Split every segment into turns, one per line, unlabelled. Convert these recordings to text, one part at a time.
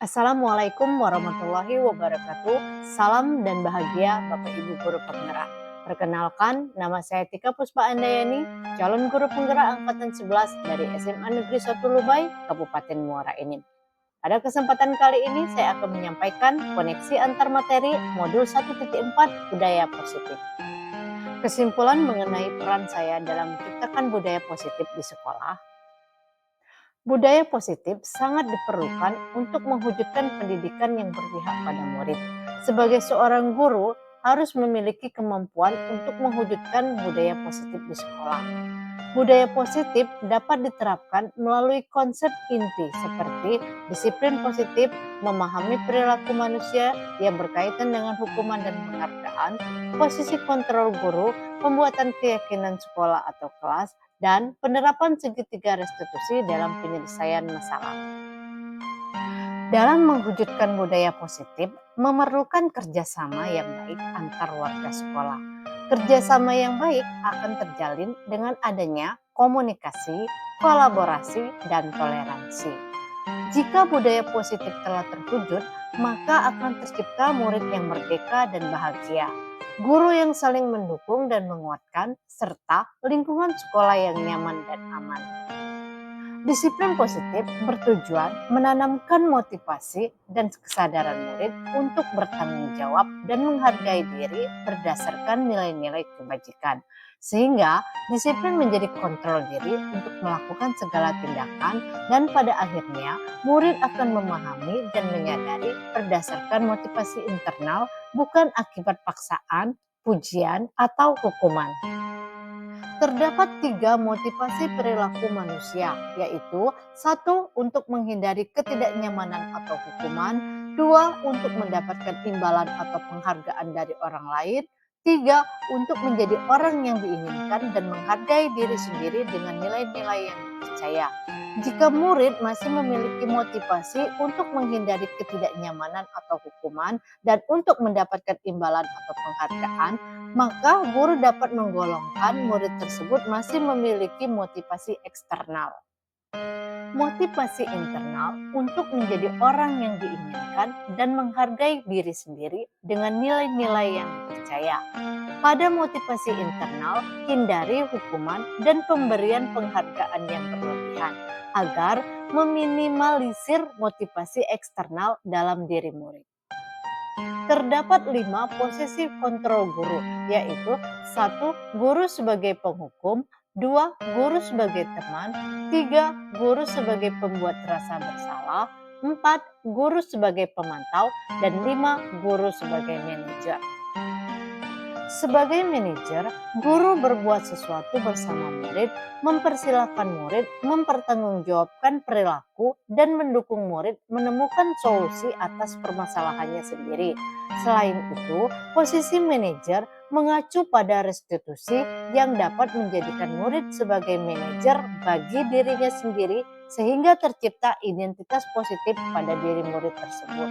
Assalamualaikum warahmatullahi wabarakatuh. Salam dan bahagia Bapak Ibu Guru Penggerak. Perkenalkan, nama saya Tika Puspa Andayani, calon guru penggerak angkatan 11 dari SMA Negeri 1 Lubai, Kabupaten Muara Enim. Pada kesempatan kali ini saya akan menyampaikan koneksi antar materi modul 1.4 budaya positif. Kesimpulan mengenai peran saya dalam menciptakan budaya positif di sekolah. Budaya positif sangat diperlukan untuk mewujudkan pendidikan yang berpihak pada murid. Sebagai seorang guru, harus memiliki kemampuan untuk mewujudkan budaya positif di sekolah. Budaya positif dapat diterapkan melalui konsep inti seperti disiplin positif, memahami perilaku manusia yang berkaitan dengan hukuman dan penghargaan, posisi kontrol guru, pembuatan keyakinan sekolah atau kelas, dan penerapan segitiga restitusi dalam penyelesaian masalah. Dalam mewujudkan budaya positif, memerlukan kerjasama yang baik antar warga sekolah. Kerjasama yang baik akan terjalin dengan adanya komunikasi, kolaborasi, dan toleransi. Jika budaya positif telah terwujud, maka akan tercipta murid yang merdeka dan bahagia, guru yang saling mendukung dan menguatkan, serta lingkungan sekolah yang nyaman dan aman. Disiplin positif bertujuan menanamkan motivasi dan kesadaran murid untuk bertanggung jawab dan menghargai diri berdasarkan nilai-nilai kebajikan. Sehingga disiplin menjadi kontrol diri untuk melakukan segala tindakan dan pada akhirnya murid akan memahami dan menyadari berdasarkan motivasi internal bukan akibat paksaan, pujian, atau hukuman. Terdapat 3 motivasi perilaku manusia, yaitu 1. Untuk menghindari ketidaknyamanan atau hukuman, 2. Untuk mendapatkan imbalan atau penghargaan dari orang lain, 3. Untuk menjadi orang yang diinginkan dan menghargai diri sendiri dengan nilai-nilai yang dipercaya. Jika murid masih memiliki motivasi untuk menghindari ketidaknyamanan atau hukuman dan untuk mendapatkan imbalan atau penghargaan, maka guru dapat menggolongkan murid tersebut masih memiliki motivasi eksternal. Motivasi internal untuk menjadi orang yang diinginkan dan menghargai diri sendiri dengan nilai-nilai yang dipercaya. Pada motivasi internal, hindari hukuman dan pemberian penghargaan yang berlebihan agar meminimalisir motivasi eksternal dalam diri murid. Terdapat 5 posisi kontrol guru, yaitu 1. Guru sebagai penghukum, 2. Guru sebagai teman, 3. Guru sebagai pembuat rasa bersalah, 4. Guru sebagai pemantau, dan 5. Guru sebagai manajer. Sebagai manajer, guru berbuat sesuatu bersama murid, mempersilahkan murid mempertanggungjawabkan perilaku dan mendukung murid menemukan solusi atas permasalahannya sendiri. Selain itu, posisi manajer mengacu pada restitusi yang dapat menjadikan murid sebagai manajer bagi dirinya sendiri sehingga tercipta identitas positif pada diri murid tersebut.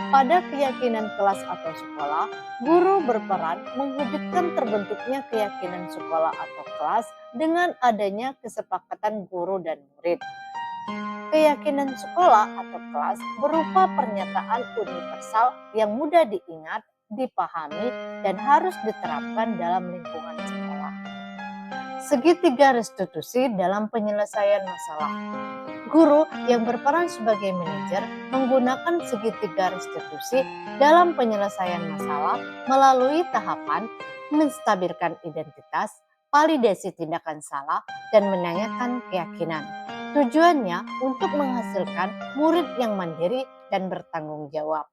Pada keyakinan kelas atau sekolah, guru berperan mewujudkan terbentuknya keyakinan sekolah atau kelas dengan adanya kesepakatan guru dan murid. Keyakinan sekolah atau kelas berupa pernyataan universal yang mudah diingat, dipahami, dan harus diterapkan dalam lingkungan sekolah. Segitiga restitusi dalam penyelesaian masalah. Guru yang berperan sebagai manajer menggunakan segitiga restitusi dalam penyelesaian masalah melalui tahapan menstabilkan identitas, validasi tindakan salah, dan menanyakan keyakinan. Tujuannya untuk menghasilkan murid yang mandiri dan bertanggung jawab.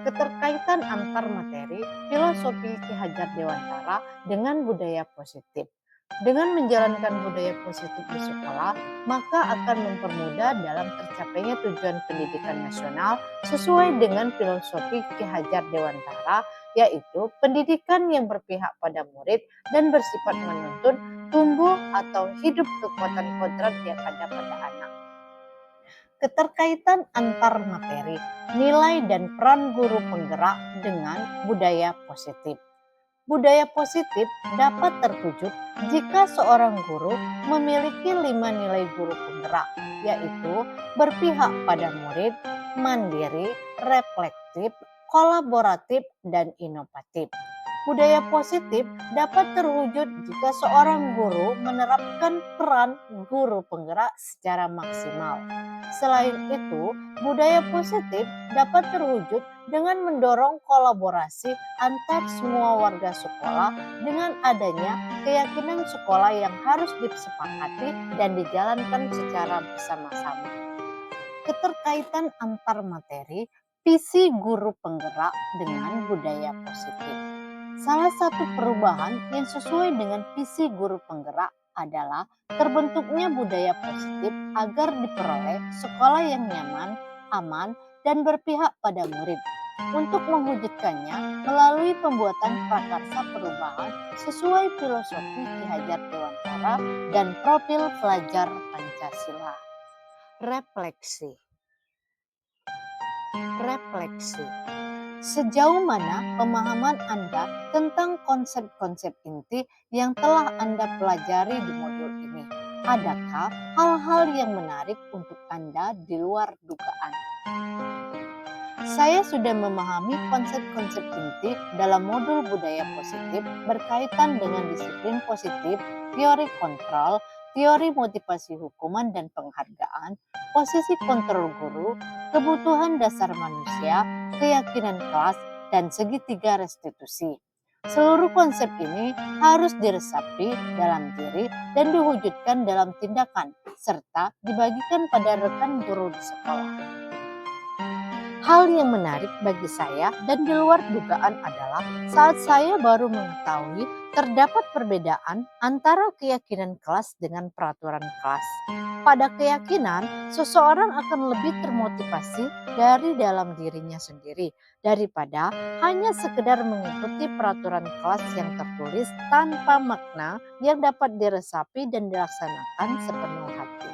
Keterkaitan antar materi filosofi Ki Hajar Dewantara dengan budaya positif. Dengan menjalankan budaya positif di sekolah, maka akan mempermudah dalam tercapainya tujuan pendidikan nasional sesuai dengan filosofi Ki Hajar Dewantara, yaitu pendidikan yang berpihak pada murid dan bersifat menuntun tumbuh atau hidup kekuatan kodrat yang ada pada anak. Keterkaitan antar materi, nilai dan peran guru penggerak dengan budaya positif. Budaya positif dapat terwujud jika seorang guru memiliki 5 nilai guru penggerak, yaitu berpihak pada murid, mandiri, reflektif, kolaboratif, dan inovatif. Budaya positif dapat terwujud jika seorang guru menerapkan peran guru penggerak secara maksimal. Selain itu, budaya positif dapat terwujud dengan mendorong kolaborasi antar semua warga sekolah dengan adanya keyakinan sekolah yang harus disepakati dan dijalankan secara bersama-sama. Keterkaitan antar materi, visi guru penggerak dengan budaya positif. Salah satu perubahan yang sesuai dengan visi guru penggerak adalah terbentuknya budaya positif agar diperoleh sekolah yang nyaman, aman, dan berpihak pada murid. Untuk mewujudkannya melalui pembuatan prakarsa perubahan sesuai filosofi Ki Hajar Dewantara dan profil pelajar Pancasila. Refleksi. Sejauh mana pemahaman Anda tentang konsep-konsep inti yang telah Anda pelajari di modul ini? Adakah hal-hal yang menarik untuk Anda di luar dugaan? Saya sudah memahami konsep-konsep inti dalam modul budaya positif berkaitan dengan disiplin positif, teori kontrol, teori motivasi hukuman dan penghargaan, posisi kontrol guru, kebutuhan dasar manusia, keyakinan kelas, dan segitiga restitusi. Seluruh konsep ini harus diresapi dalam diri dan diwujudkan dalam tindakan, serta dibagikan pada rekan guru di sekolah. Hal yang menarik bagi saya dan di luar dugaan adalah saat saya baru mengetahui terdapat perbedaan antara keyakinan kelas dengan peraturan kelas. Pada keyakinan, seseorang akan lebih termotivasi dari dalam dirinya sendiri daripada hanya sekedar mengikuti peraturan kelas yang tertulis tanpa makna yang dapat diresapi dan dilaksanakan sepenuh hati.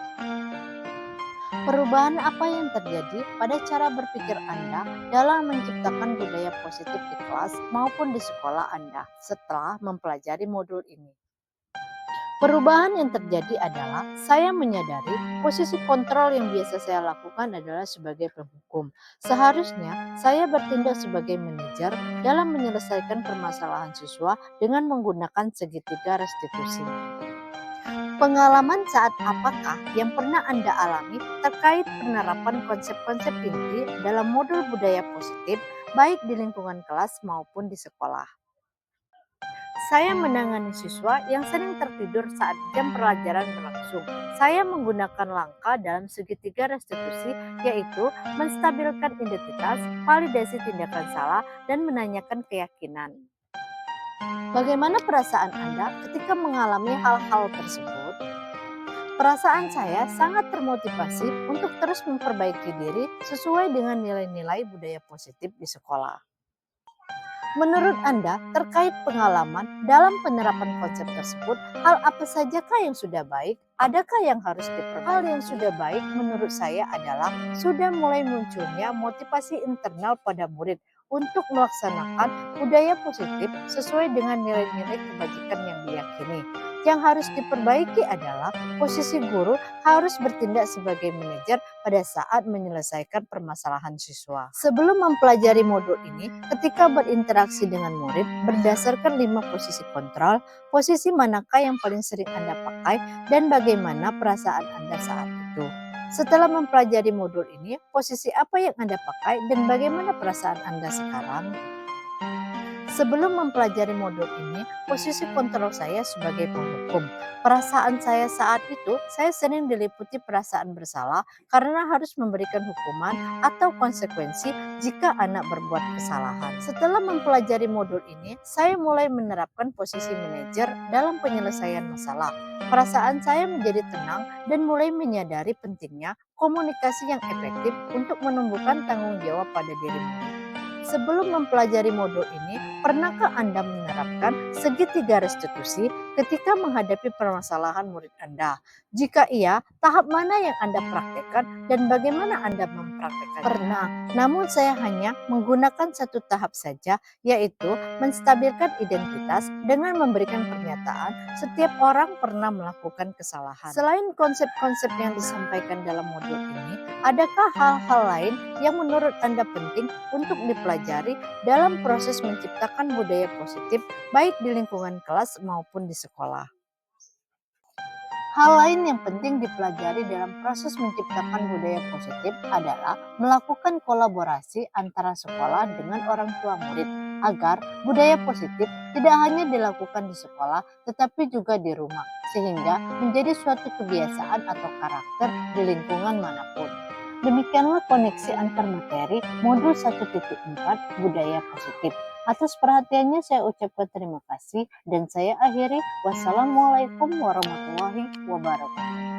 Perubahan apa yang terjadi pada cara berpikir Anda dalam menciptakan budaya positif di kelas maupun di sekolah Anda setelah mempelajari modul ini? Perubahan yang terjadi adalah saya menyadari posisi kontrol yang biasa saya lakukan adalah sebagai penghukum. Seharusnya saya bertindak sebagai manajer dalam menyelesaikan permasalahan siswa dengan menggunakan segitiga restitusi. Pengalaman saat apakah yang pernah Anda alami terkait penerapan konsep-konsep inti dalam modul budaya positif baik di lingkungan kelas maupun di sekolah? Saya menangani siswa yang sering tertidur saat jam pelajaran berlangsung. Saya menggunakan langkah dalam segitiga restitusi, yaitu menstabilkan identitas, validasi tindakan salah, dan menanyakan keyakinan. Bagaimana perasaan Anda ketika mengalami hal-hal tersebut? Perasaan saya sangat termotivasi untuk terus memperbaiki diri sesuai dengan nilai-nilai budaya positif di sekolah. Menurut Anda, terkait pengalaman dalam penerapan konsep tersebut, hal apa sajakah yang sudah baik? Adakah yang harus diperbaiki? Hal yang sudah baik menurut saya adalah sudah mulai munculnya motivasi internal pada murid untuk melaksanakan budaya positif sesuai dengan nilai-nilai kebajikan yang diyakini. Yang harus diperbaiki adalah posisi guru harus bertindak sebagai manajer pada saat menyelesaikan permasalahan siswa. Sebelum mempelajari modul ini, ketika berinteraksi dengan murid berdasarkan 5 posisi kontrol, posisi manakah yang paling sering Anda pakai dan bagaimana perasaan Anda saat itu? Setelah mempelajari modul ini, posisi apa yang Anda pakai dan bagaimana perasaan Anda sekarang? Sebelum mempelajari modul ini, posisi kontrol saya sebagai penghukum. Perasaan saya saat itu, saya sering diliputi perasaan bersalah karena harus memberikan hukuman atau konsekuensi jika anak berbuat kesalahan. Setelah mempelajari modul ini, saya mulai menerapkan posisi manajer dalam penyelesaian masalah. Perasaan saya menjadi tenang dan mulai menyadari pentingnya komunikasi yang efektif untuk menumbuhkan tanggung jawab pada diri murid. Sebelum mempelajari modul ini, pernahkah Anda menerapkan segitiga restitusi ketika menghadapi permasalahan murid Anda? Jika iya, tahap mana yang Anda praktekkan dan bagaimana Anda mempraktekannya? Pernah, namun saya hanya menggunakan satu tahap saja, yaitu menstabilkan identitas dengan memberikan pernyataan setiap orang pernah melakukan kesalahan. Selain konsep-konsep yang disampaikan dalam modul ini, adakah hal-hal lain yang menurut Anda penting untuk dipelajari dalam proses menciptakan budaya positif baik di lingkungan kelas maupun di sekolah? Hal lain yang penting dipelajari dalam proses menciptakan budaya positif adalah melakukan kolaborasi antara sekolah dengan orang tua murid agar budaya positif tidak hanya dilakukan di sekolah tetapi juga di rumah sehingga menjadi suatu kebiasaan atau karakter di lingkungan manapun. Demikianlah koneksi antar materi modul 1.4 budaya positif. Atas perhatiannya saya ucapkan terima kasih dan saya akhiri. Wassalamualaikum warahmatullahi wabarakatuh.